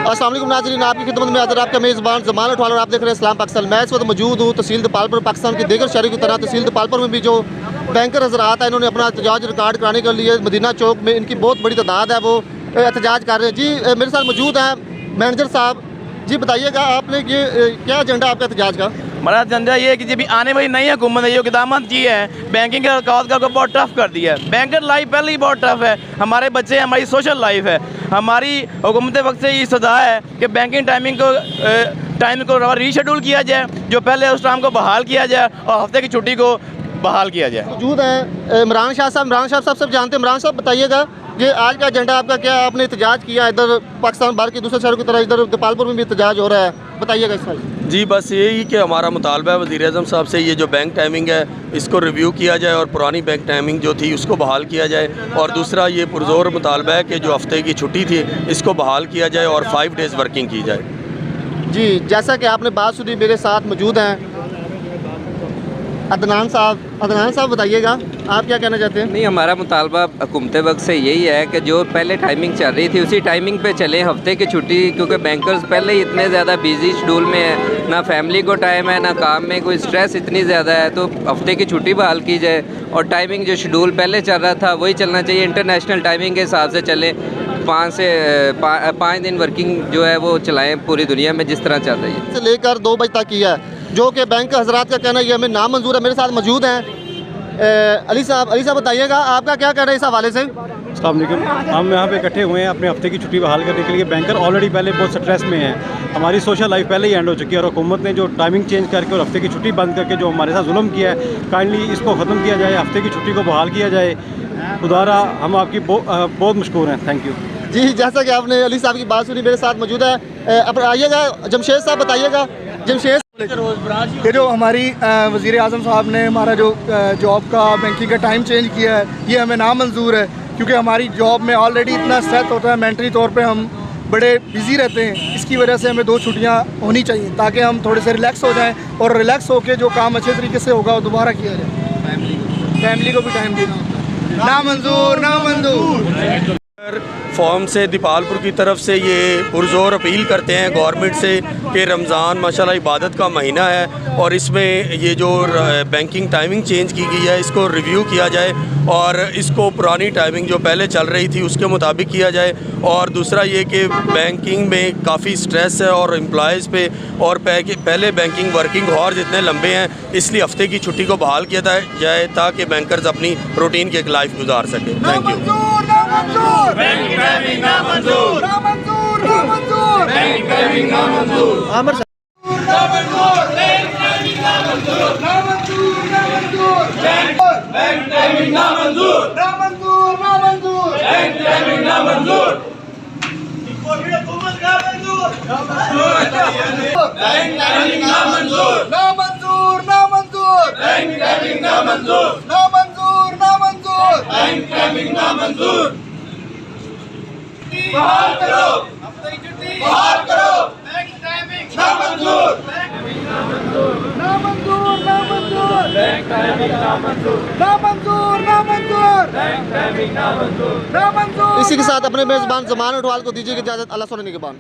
अस्सलाम वालेकुम नाज़रीन, आपकी खिदमत में हाज़िर आपका मेज़बान ज़मान उठवाल और आप देख रहे हैं इस्लाम पाकिस्तान। मैं इस वक्त मौजूद हूँ तहसील दपालपुर। पाकिस्तान के दीगर शहरों की तरह तहसील दपालपुर में भी जो बैंकर हज़रात हैं, इन्होंने अपना एहतजाज रिकॉर्ड कराने के लिए मदीना चौक में इनकी बहुत बड़ी तादाद है, वो एहतजाज कर रहे हैं। जी मेरे साथ मौजूद हैं मैनेजर साहब। जी बताइएगा, आपने ये क्या एजेंडा आपका एहतजाज का? हमारा एजेंडा ये है कि जब आने वाली नई हुकूमत है, जो इक़दाम की है बैंकिंग का काज का बहुत टफ कर दिया है। बैंकर लाइफ पहले ही बहुत टफ है, हमारे बच्चे, हमारी सोशल लाइफ है। हमारी हुकूमत वक्त से ये सदा है कि बैंकिंग टाइमिंग को रीशेड्यूल किया जाए, जो पहले उस टाइम को बहाल किया जाए और हफ्ते की छुट्टी को बहाल किया जाए। मौजूद है इमरान शाह साहब। इमरान शाह साहब सब जानते हैं। इमरान साहब बताइएगा, ये आज का एजेंडा आपका क्या है? आपने एहतजाज किया, इधर पाकिस्तान बाहर के दूसरे शहरों की तरह इधर दपालपुर में भी एहतजाज हो रहा है, बताइएगा इस पर। जी बस यही कि हमारा मुतालबा है वज़ीर-ए-आज़म साहब से, ये जो बैंक टाइमिंग है इसको रिव्यू किया जाए और पुरानी बैंक टाइमिंग जो थी उसको बहाल किया जाए। और दूसरा ये पुरज़ोर मुतालबा है कि जो हफ्ते की छुट्टी थी इसको बहाल किया जाए और 5 डेज़ वर्किंग की जाए। जी जैसा कि आपने बात सुनी, मेरे साथ मौजूद हैं अदनान साहब। अदनान साहब बताइएगा, आप क्या कहना चाहते हैं? नहीं, हमारा मुतालबा हुकूमत वक्त से यही है कि जो पहले टाइमिंग चल रही थी उसी टाइमिंग पे चलें, हफ्ते की छुट्टी, क्योंकि बैंकर्स पहले ही इतने ज़्यादा बिजी शेड्यूल में है, ना फैमिली को टाइम है, ना काम में कोई स्ट्रेस इतनी ज़्यादा है, तो हफ्ते की छुट्टी बहाल की जाए और टाइमिंग जो शेड्यूल पहले चल रहा था वही चलना चाहिए। इंटरनेशनल टाइमिंग के हिसाब से चले, 5 दिन वर्किंग जो है वो चलाएँ पूरी दुनिया में जिस तरह चल रही है। से लेकर 2 बजे तक किया है, जो कि बैंक हजरात का कहना ये हमें नामंजूर है। मेरे साथ मौजूद हैं अली साहब। अली साहब बताइएगा, आपका क्या कहना है इस हवाले से? अस्सलाम वालेकुम। हम यहाँ पे इकट्ठे हुए हैं अपने हफ्ते की छुट्टी बहाल करने के लिए। बैंकर ऑलरेडी पहले बहुत स्ट्रेस में हैं, हमारी सोशल लाइफ पहले ही एंड हो चुकी है और हुकूमत ने जो टाइमिंग चेंज करके और हफ्ते की छुट्टी बंद करके जो हमारे साथ जुल्म किया है, काइंडली इसको ख़त्म किया जाए, हफ्ते की छुट्टी को बहाल किया जाए। खुदारा हम आपकी बहुत मशकूर हैं, थैंक यू। जी जैसा कि आपने अली साहब की बात सुनी, मेरे साथ मौजूद है अब आइएगा जमशेद साहब, बताइएगा जमशेद। ये जो हमारी वज़ीर-ए-आज़म साहब ने हमारा जो जॉब का बैंकिंग का टाइम चेंज किया है, ये हमें नामंजूर है, क्योंकि हमारी जॉब में ऑलरेडी इतना स्ट्रेस होता है, मेंटली तौर पे हम बड़े बिजी रहते हैं। इसकी वजह से हमें 2 छुट्टियां होनी चाहिए ताकि हम थोड़े से रिलैक्स हो जाएं और रिलैक्स होकर जो काम अच्छे तरीके से होगा वो दोबारा किया जाए। फैमिली को भी टाइम देना होता है। नामंजूर, नामंजूर। फॉर्म से दपालपुर की तरफ से ये पुरज़ोर अपील करते हैं गवर्नमेंट से कि रमज़ान माशाल्लाह इबादत का महीना है और इसमें ये जो बैंकिंग टाइमिंग चेंज की गई है इसको रिव्यू किया जाए और इसको पुरानी टाइमिंग जो पहले चल रही थी उसके मुताबिक किया जाए। और दूसरा ये कि बैंकिंग में काफ़ी स्ट्रेस है और एम्प्लॉयज़ पे, और पहले बैंकिंग वर्किंग आवर्स इतने लंबे हैं, इसलिए हफ्ते की छुट्टी को बहाल किया जाए ताकि बैंकर्स अपनी रूटीन की एक लाइफ गुजार सकें। Thank you. बहाल करो, बहाल करो, नामंजूर, नामंजूर, नामंजूर, नामंजूर, नामंजूर। इसी के साथ अपने मेज़बान ज़मान उठवाल को दीजिए इजाज़त। अल्लाह सुनने के बाद।